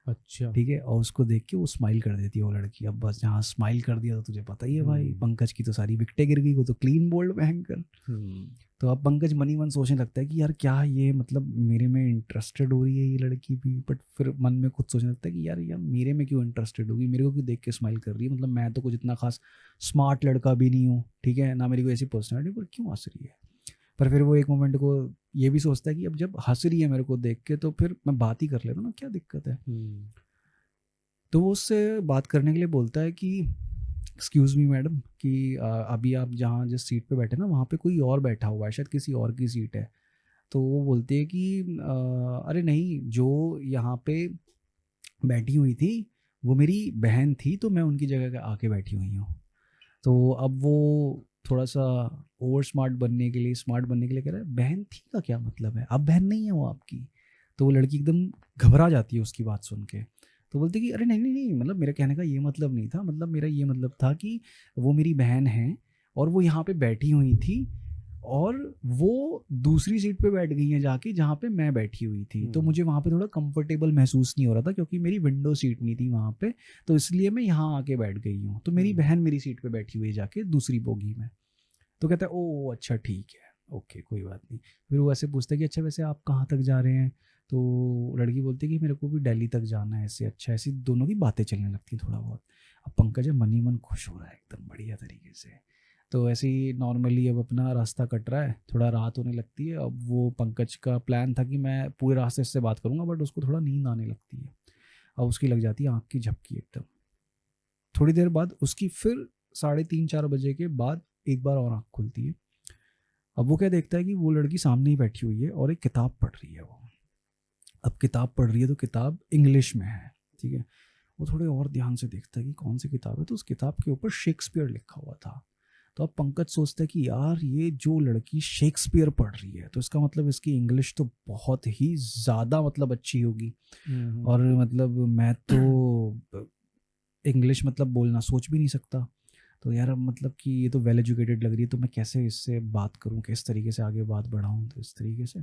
B: अच्छा।
A: ठीक है, और उसको देख के वो स्माइल कर देती है वो लड़की। अब बस जहाँ स्माइल कर दिया तो तुझे पता ही है भाई, पंकज की तो सारी विकटें गिर गई, वो तो क्लीन बोल्ड भयंकर। तो अब पंकज मनी मन सोचने लगता है कि यार क्या ये मतलब मेरे में इंटरेस्टेड हो रही है ये लड़की भी, बट फिर मन में खुद सोचने लगता है कि यार यार मेरे में क्यों इंटरेस्टेड होगी, मेरे को क्यों देख के स्माइल कर रही है, मतलब मैं तो कुछ इतना खास स्मार्ट लड़का भी नहीं हूँ, ठीक है ना, मेरी कोई ऐसी पर्सनैलिटी, पर क्यों हंस रही है। पर फिर वो एक मोमेंट को ये भी सोचता है कि अब जब हंस रही है मेरे को देख के तो फिर मैं बात ही कर लेता ना, क्या दिक्कत है। तो वो उससे बात करने के लिए बोलता है कि एक्सक्यूज़ मी मैडम, कि अभी आप जहाँ जिस सीट पे बैठे ना वहाँ पे कोई और बैठा हुआ है, शायद किसी और की सीट है। तो वो बोलती है कि अरे नहीं, जो यहाँ पे बैठी हुई थी वो मेरी बहन थी, तो मैं उनकी जगह आके बैठी हुई हूँ। तो अब वो थोड़ा सा ओवर स्मार्ट बनने के लिए, स्मार्ट बनने के लिए कह रहा है बहन थी का क्या मतलब है, अब बहन नहीं है वो आपकी। तो वो लड़की एकदम घबरा जाती है उसकी बात सुन के। तो बोलती कि अरे नहीं नहीं नहीं, मतलब मेरा कहने का ये मतलब नहीं था, मतलब मेरा ये मतलब था कि वो मेरी बहन है और वो यहाँ पे बैठी हुई थी और वो दूसरी सीट पे बैठ गई हैं जाके जहाँ पे मैं बैठी हुई थी। तो मुझे वहाँ पे थोड़ा कंफर्टेबल महसूस नहीं हो रहा था क्योंकि मेरी विंडो सीट नहीं थी वहाँ पे, तो इसलिए मैं यहाँ आके बैठ गई हूँ। तो मेरी बहन मेरी सीट पे बैठी हुई है जाके दूसरी बोगी में। तो कहता है ओ अच्छा ठीक है, ओके कोई बात नहीं। फिर वो ऐसे पूछता है कि अच्छा वैसे आप कहाँ तक जा रहे हैं। तो लड़की बोलती है कि मेरे को भी दिल्ली तक जाना है। ऐसे अच्छा, ऐसी दोनों की बातें चलने लगती थोड़ा बहुत। अब पंकज है मन ही मन खुश हो रहा है एकदम बढ़िया तरीके से। तो ऐसे ही नॉर्मली अब अपना रास्ता कट रहा है, थोड़ा रात होने लगती है। अब वो पंकज का प्लान था कि मैं पूरे रास्ते से बात करूंगा, बट उसको थोड़ा नींद आने लगती है। अब उसकी लग जाती है आँख की झपकी एकदम। थोड़ी देर बाद उसकी फिर 3:30-4 बजे के बाद एक बार और आँख खुलती है। अब वो क्या देखता है कि वो लड़की सामने ही बैठी हुई है और एक किताब पढ़ रही है वो। अब किताब पढ़ रही है तो किताब इंग्लिश में है। ठीक है, वो थोड़े और ध्यान से देखता है कि कौन सी किताब है, तो उस किताब के ऊपर शेक्सपियर लिखा हुआ था। तो अब पंकज सोचता है कि यार ये जो लड़की शेक्सपियर पढ़ रही है तो इसका मतलब इसकी इंग्लिश तो बहुत ही ज़्यादा मतलब अच्छी होगी, और मतलब मैं तो इंग्लिश मतलब बोलना सोच भी नहीं सकता। तो यार अब मतलब कि ये तो वेल एजुकेटेड लग रही है, तो मैं कैसे इससे बात करूं, किस तरीके से आगे बात बढ़ाऊं, तो इस तरीके से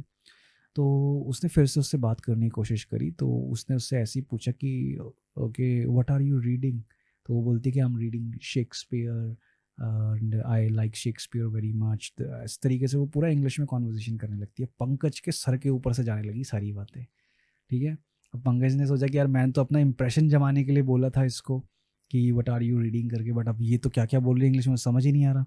A: तो उसने फिर से उससे बात करने की कोशिश करी। तो उसने उससे ऐसे ही पूछा कि okay what are you reading. तो वो बोलती कि I am reading Shakespeare and I like Shakespeare very much. इस तरीके से वो पूरा इंग्लिश में कॉन्वर्जेशन करने लगती है। पंकज के सर के ऊपर से जाने लगी सारी बातें, ठीक है। अब पंकज ने सोचा कि यार मैंने तो अपना इंप्रेशन जमाने के लिए बोला था इसको कि व्हाट आर यू रीडिंग करके, बट अब ये तो क्या क्या बोल रही है इंग्लिश में समझ ही नहीं आ रहा।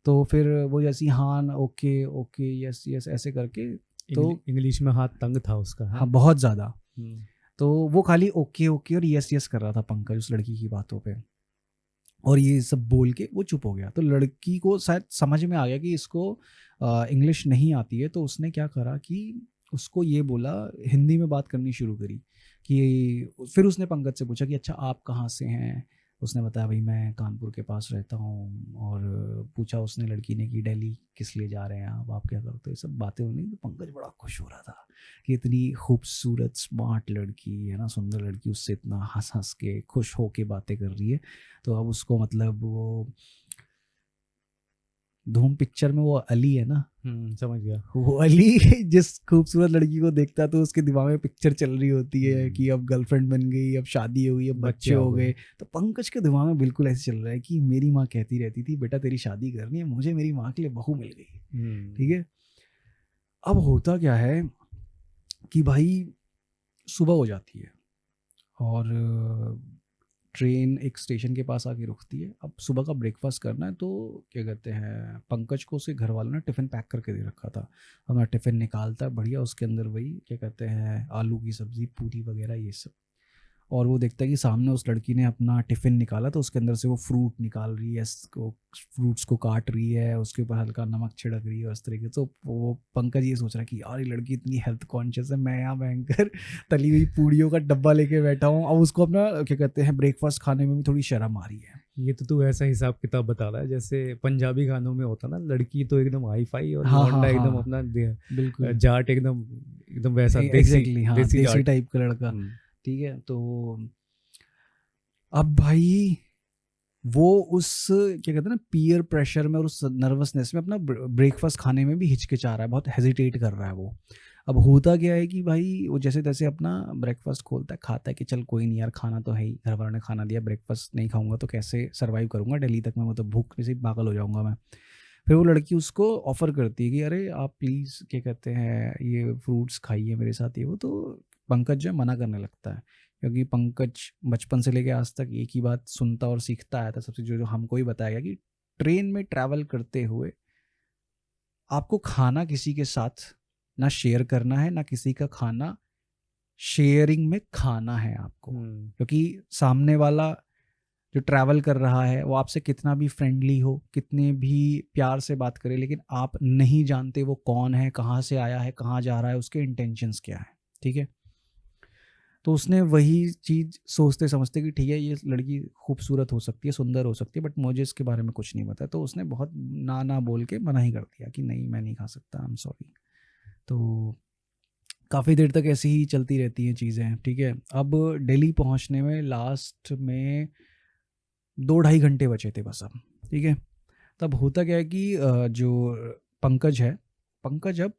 A: तो फिर वो जैसी हाँ ओके ओके यस यस ऐसे करके, तो
B: इंग्लिश में हाथ तंग था उसका, है?
A: हाँ बहुत ज़्यादा।
B: हम्म,
A: तो वो खाली ओके ओके और यस यस कर रहा था पंकज उस लड़की की बातों पे, और ये सब बोल के वो चुप हो गया। तो लड़की को शायद समझ में आ गया कि इसको इंग्लिश नहीं आती है, तो उसने क्या करा कि उसको ये बोला, हिंदी में बात करनी शुरू करी कि फिर उसने पंकज से पूछा कि अच्छा आप कहाँ से हैं। उसने बताया भाई मैं कानपुर के पास रहता हूँ, और पूछा उसने लड़की ने कि दिल्ली किस लिए जा रहे हैं आप क्या करते हो, ये सब बातें होनी। तो पंकज बड़ा खुश हो रहा था कि इतनी खूबसूरत स्मार्ट लड़की है ना, सुंदर लड़की, उससे इतना हंस हंस के खुश हो के बातें कर रही है। तो अब उसको मतलब वो धूम पिक्चर में वो अली है ना,
B: समझ गया।
A: वो अली जिस खूबसूरत लड़की को देखता है तो उसके दिमाग में पिक्चर चल रही होती है कि अब गर्लफ्रेंड बन गई, अब शादी हो गई, अब बच्चे हो गए। तो पंकज के दिमाग में बिल्कुल ऐसे चल रहा है कि मेरी माँ कहती रहती थी बेटा तेरी शादी करनी है, मुझे मेरी माँ के लिए बहू मिल गई, ठीक है। अब होता क्या है कि भाई सुबह हो जाती है और ट्रेन एक स्टेशन के पास आके रुकती है। अब सुबह का ब्रेकफास्ट करना है, तो क्या कहते हैं पंकज को उसके घर वालों ने टिफ़िन पैक करके दे रखा था। अपना टिफ़िन निकालता है बढ़िया, उसके अंदर वही क्या कहते हैं आलू की सब्ज़ी पूरी वगैरह ये सब, और वो देखता है कि सामने उस लड़की ने अपना टिफ़िन निकाला तो उसके अंदर से वो फ्रूट निकाल रही है, फ्रूट्स को काट रही है, उसके ऊपर हल्का नमक छिड़क रही है और इस तरीके से। तो वो पंकज ये सोच रहा है कि यार ये लड़की इतनी हेल्थ कॉन्शियस है, मैं यहाँ भयंकर तली हुई पूड़ियों का डब्बा लेके बैठा हूँ। अब उसको अपना क्या कहते हैं ब्रेकफास्ट खाने में भी थोड़ी शर्म आ रही है।
B: ये तो तू ऐसा हिसाब किताब बता रहा है जैसे पंजाबी गानों में होता ना, लड़की तो एकदम हाई फाई और
A: हाँ
B: लौंडा
A: हाँ
B: एकदम
A: हाँ
B: अपना
A: बिल्कुल
B: जाट एकदम एकदम वैसा देसी
A: एग्जैक्टली, हाँ
B: देसी
A: देसी
B: जाट।
A: टाइप का लड़का,
B: हम्म,
A: ठीक है। तो अब भाई वो उस क्या कहते हैं ना पीयर प्रेशर में और उस नर्वसनेस में अपना ब्रेकफास्ट खाने में भी हिचकिचा रहा है, बहुत हेजिटेट कर रहा है वो। अब होता क्या है कि भाई वो जैसे तैसे अपना ब्रेकफास्ट खोलता है, खाता है कि चल कोई नहीं यार खाना तो है ही, घर वालों ने खाना दिया, ब्रेकफास्ट नहीं खाऊंगा तो कैसे सर्वाइव करूंगा दिल्ली तक, मैं तो भूख से पागल हो जाऊंगा मैं। फिर वो लड़की उसको ऑफ़र करती है कि अरे आप प्लीज़ क्या कहते हैं ये फ्रूट्स खाइए मेरे साथ, ये वो। तो पंकज जो है मना करने लगता है, क्योंकि पंकज बचपन से लेके आज तक एक ही बात सुनता और सीखता आया था सबसे, जो जो हमको ही बताया गया कि ट्रेन में ट्रैवल करते हुए आपको खाना किसी के साथ ना शेयर करना है, ना किसी का खाना शेयरिंग में खाना है आपको। क्योंकि सामने वाला जो ट्रैवल कर रहा है वो आपसे कितना भी फ्रेंडली हो, कितने भी प्यार से बात करे, लेकिन आप नहीं जानते वो कौन है, कहाँ से आया है, कहाँ जा रहा है, उसके इंटेंशंस क्या है, ठीक है। तो उसने वही चीज़ सोचते समझते कि ठीक है ये लड़की खूबसूरत हो सकती है, सुंदर हो सकती है, बट मुझे इसके बारे में कुछ नहीं पता। तो उसने बहुत ना ना बोल के मना ही कर दिया कि नहीं मैं नहीं खा सकता, आई एम सॉरी। तो काफ़ी देर तक ऐसी ही चलती रहती हैं चीज़ें, ठीक है। अब दिल्ली पहुंचने में लास्ट में 2-2.5 घंटे बचे थे बस अब, ठीक है। तब होता क्या है कि जो पंकज है, पंकज अब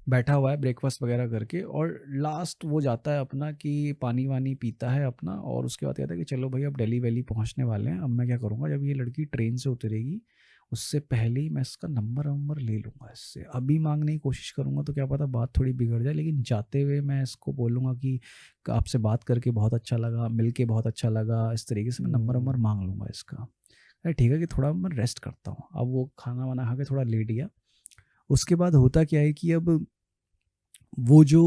A: बैठा हुआ है ब्रेकफास्ट वगैरह करके, और लास्ट वो जाता है अपना कि पानी वानी पीता है अपना, और उसके बाद कहता है कि चलो भाई अब दिल्ली वैली पहुंचने वाले हैं, अब मैं क्या करूंगा जब ये लड़की ट्रेन से उतरेगी उससे पहले ही मैं इसका नंबर वंबर ले लूँगा इससे। अभी मांगने की कोशिश करूँगा तो क्या पता बात थोड़ी बिगड़ जाए, लेकिन जाते हुए मैं इसको बोलूँगा कि आपसे बात करके बहुत अच्छा लगा, मिल के बहुत अच्छा लगा, इस तरीके से मैं नंबर वंबर मांग लूँगा इसका। अरे ठीक है कि थोड़ा मैं रेस्ट करता हूँ। अब वो खाना वाना खा के थोड़ा लेट गया। उसके बाद होता क्या है कि अब वो जो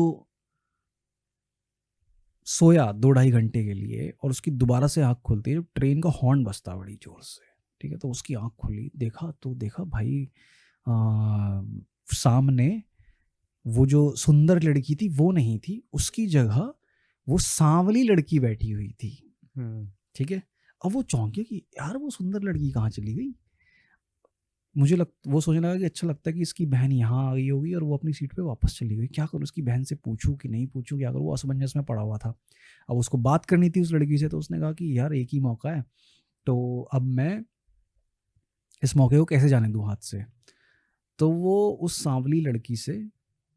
A: सोया 2-2.5 घंटे के लिए, और उसकी दोबारा से आँख खुलती है, ट्रेन का हॉर्न बजता बड़ी ज़ोर से, ठीक है। तो उसकी आँख खुली, देखा भाई सामने वो जो सुंदर लड़की थी वो नहीं थी, उसकी जगह वो सांवली लड़की बैठी हुई थी, ठीक है। अब वो चौंक गया कि यार वो सुंदर लड़की कहाँ चली गई। वो सोचने लगा कि अच्छा लगता है कि इसकी बहन यहाँ आ गई होगी और वो अपनी सीट पे वापस चली गई, क्या करूँ उसकी बहन से पूछूं कि नहीं पूछूं, क्या करूँ, वो असमंजस में पड़ा हुआ था। अब उसको बात करनी थी उस लड़की से, तो उसने कहा कि यार एक ही मौका है, तो अब मैं इस मौके को कैसे जाने दूं हाथ से। तो वो उस सांवली लड़की से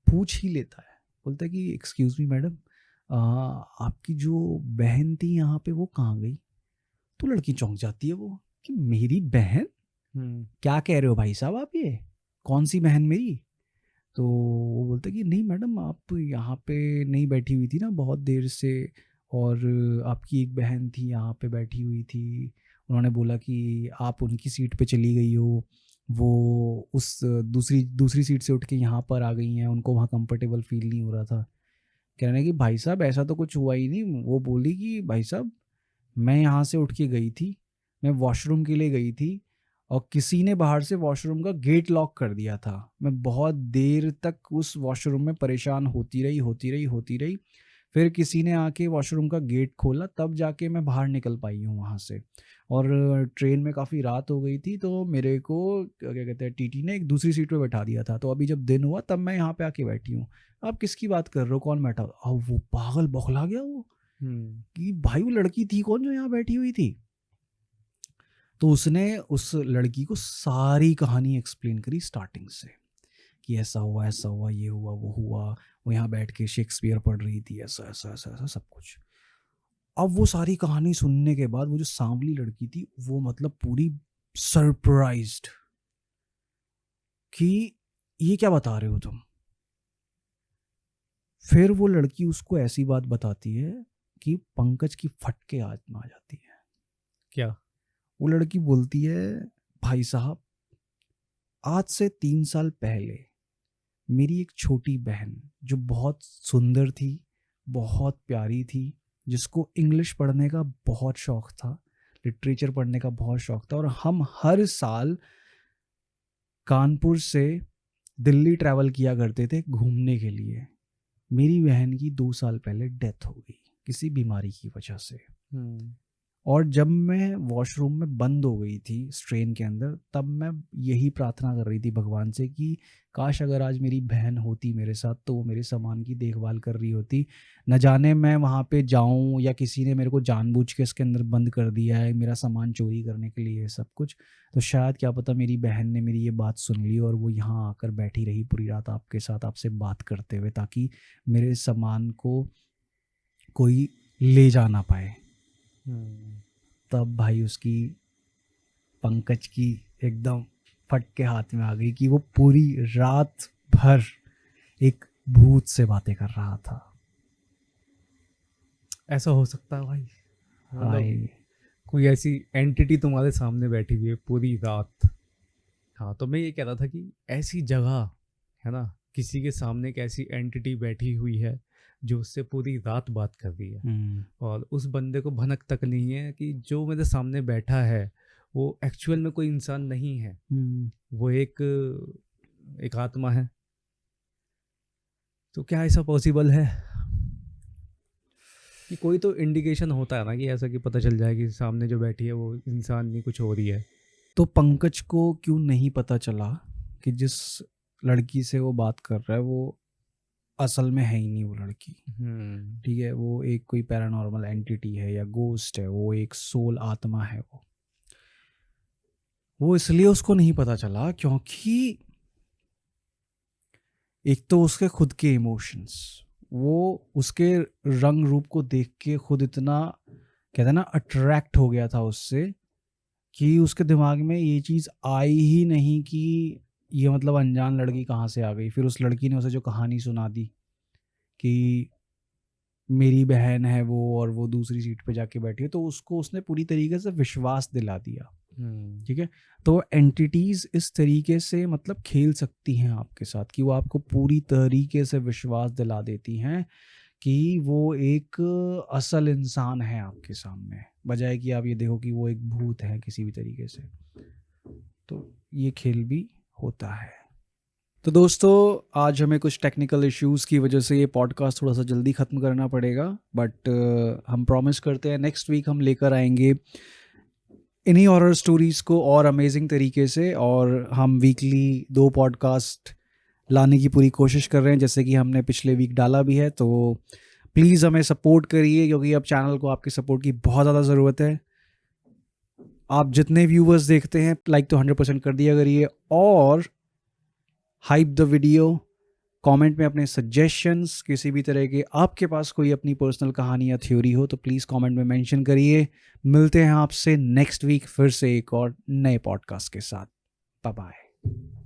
A: पूछ ही लेता है, बोलता है कि एक्सक्यूज मी मैडम, आपकी जो बहन थी यहाँ पे वो कहाँ गई। तो लड़की चौंक जाती है वो कि मेरी बहन, क्या कह रहे हो भाई साहब आप, ये कौन सी बहन मेरी। तो वो बोलते कि नहीं मैडम, आप यहाँ पे नहीं बैठी हुई थी ना बहुत देर से, और आपकी एक बहन थी यहाँ पे बैठी हुई थी, उन्होंने बोला कि आप उनकी सीट पे चली गई हो, वो उस दूसरी दूसरी सीट से उठ के यहाँ पर आ गई हैं, उनको वहाँ कंफर्टेबल फील नहीं हो रहा था। कह रहे हैं कि भाई साहब ऐसा तो कुछ हुआ ही नहीं। वो बोली कि भाई साहब मैं यहाँ से उठ के गई थी, मैं वॉशरूम के लिए गई थी, और किसी ने बाहर से वॉशरूम का गेट लॉक कर दिया था। मैं बहुत देर तक उस वॉशरूम में परेशान होती रही। फिर किसी ने आके वॉशरूम का गेट खोला, तब जाके मैं बाहर निकल पाई हूँ वहाँ से। और ट्रेन में काफ़ी रात हो गई थी, तो मेरे को क्या कहते हैं टीटी ने एक दूसरी सीट पे बैठा दिया था, तो अभी जब दिन हुआ तब मैं यहाँ पे आके बैठी हूँ। आप किसकी बात कर रहे हो, कौन बैठा। अब वो पागल बौखला गया वो कि भाई वो लड़की थी कौन जो यहाँ बैठी हुई थी। तो उसने उस लड़की को सारी कहानी एक्सप्लेन करी स्टार्टिंग से, कि ऐसा हुआ, ये हुआ, वो यहाँ बैठ के शेक्सपियर पढ़ रही थी, ऐसा ऐसा ऐसा ऐसा सब कुछ। अब वो सारी कहानी सुनने के बाद वो जो सांवली लड़की थी वो मतलब पूरी सरप्राइज्ड कि ये क्या बता रहे हो तुम। फिर वो लड़की उसको ऐसी बात बताती है कि पंकज की फटके आज में आ जाती है।
B: क्या?
A: वो लड़की बोलती है, भाई साहब आज से 3 साल पहले मेरी एक छोटी बहन जो बहुत सुंदर थी, बहुत प्यारी थी, जिसको इंग्लिश पढ़ने का बहुत शौक था, लिटरेचर पढ़ने का बहुत शौक था, और हम हर साल कानपुर से दिल्ली ट्रैवल किया करते थे घूमने के लिए। मेरी बहन की 2 साल पहले डेथ हो गई किसी बीमारी की वजह से। और जब मैं वॉशरूम में बंद हो गई थी इस ट्रेन के अंदर, तब मैं यही प्रार्थना कर रही थी भगवान से कि काश अगर आज मेरी बहन होती मेरे साथ तो वो मेरे सामान की देखभाल कर रही होती। न जाने मैं वहाँ पे जाऊँ या किसी ने मेरे को जानबूझ के इसके अंदर बंद कर दिया है मेरा सामान चोरी करने के लिए सब कुछ, तो शायद क्या पता मेरी बहन ने मेरी ये बात सुन ली और वो यहाँ आकर बैठी रही पूरी रात आपके साथ, आपसे बात करते हुए, ताकि मेरे सामान को कोई ले जा ना पाए। तब भाई उसकी पंकज की एकदम फट के हाथ में आ गई कि वो पूरी रात भर एक भूत से बातें कर रहा था।
B: ऐसा हो सकता है भाई?
A: भाई
B: कोई ऐसी एंटिटी तुम्हारे सामने बैठी हुई है पूरी रात। हाँ, तो मैं ये कह रहा था कि ऐसी जगह है ना, किसी के सामने एक ऐसी एंटिटी बैठी हुई है जो उससे पूरी रात बात कर रही है, और उस बंदे को भनक तक नहीं है कि जो मेरे सामने बैठा है वो एक्चुअल में कोई इंसान नहीं है, वो एक आत्मा है। तो क्या ऐसा पॉसिबल है कि कोई तो इंडिकेशन होता है ना कि ऐसा कि पता चल जाए कि सामने जो बैठी है वो इंसान नहीं कुछ हो रही है।
A: तो पंकज को क्यों नहीं पता चला कि जिस लड़की से वो बात कर रहा है वो असल में है ही नहीं वो लड़की। ठीक है, वो एक कोई पैरानॉर्मल एंटिटी है या गोस्ट है, वो एक सोल आत्मा है। वो इसलिए उसको नहीं पता चला क्योंकि एक तो उसके खुद के इमोशंस, वो उसके रंग रूप को देख के खुद इतना कहते हैं ना अट्रैक्ट हो गया था उससे कि उसके दिमाग में ये चीज़ आई ही नहीं कि ये मतलब अनजान लड़की कहाँ से आ गई। फिर उस लड़की ने उसे जो कहानी सुना दी कि मेरी बहन है वो और वो दूसरी सीट पे जाके बैठी है, तो उसको उसने पूरी तरीके से विश्वास दिला दिया। ठीक है, तो एंटिटीज इस तरीके से मतलब खेल सकती हैं आपके साथ कि वो आपको पूरी तरीके से विश्वास दिला देती हैं कि वो एक असल इंसान है आपके सामने, बजाय कि आप ये देखो कि वो एक भूत है किसी भी तरीके से। तो ये खेल भी होता है। तो दोस्तों आज हमें कुछ टेक्निकल इश्यूज़ की वजह से ये पॉडकास्ट थोड़ा सा जल्दी ख़त्म करना पड़ेगा, बट हम प्रॉमिस करते हैं नेक्स्ट वीक हम लेकर आएंगे इन्हीं हॉरर स्टोरीज़ को और अमेजिंग तरीके से, और हम वीकली 2 पॉडकास्ट लाने की पूरी कोशिश कर रहे हैं, जैसे कि हमने पिछले वीक डाला भी है। तो प्लीज़ हमें सपोर्ट करिए, क्योंकि अब चैनल को आपकी सपोर्ट की बहुत ज़्यादा ज़रूरत है। आप जितने व्यूवर्स देखते हैं लाइक तो 100% कर दिया करिए, और हाइप द वीडियो, कमेंट में अपने सजेशंस, किसी भी तरह के आपके पास कोई अपनी पर्सनल कहानी या थ्योरी हो तो प्लीज़ कमेंट में मेंशन करिए। मिलते हैं आपसे नेक्स्ट वीक फिर से एक और नए पॉडकास्ट के साथ। Bye bye.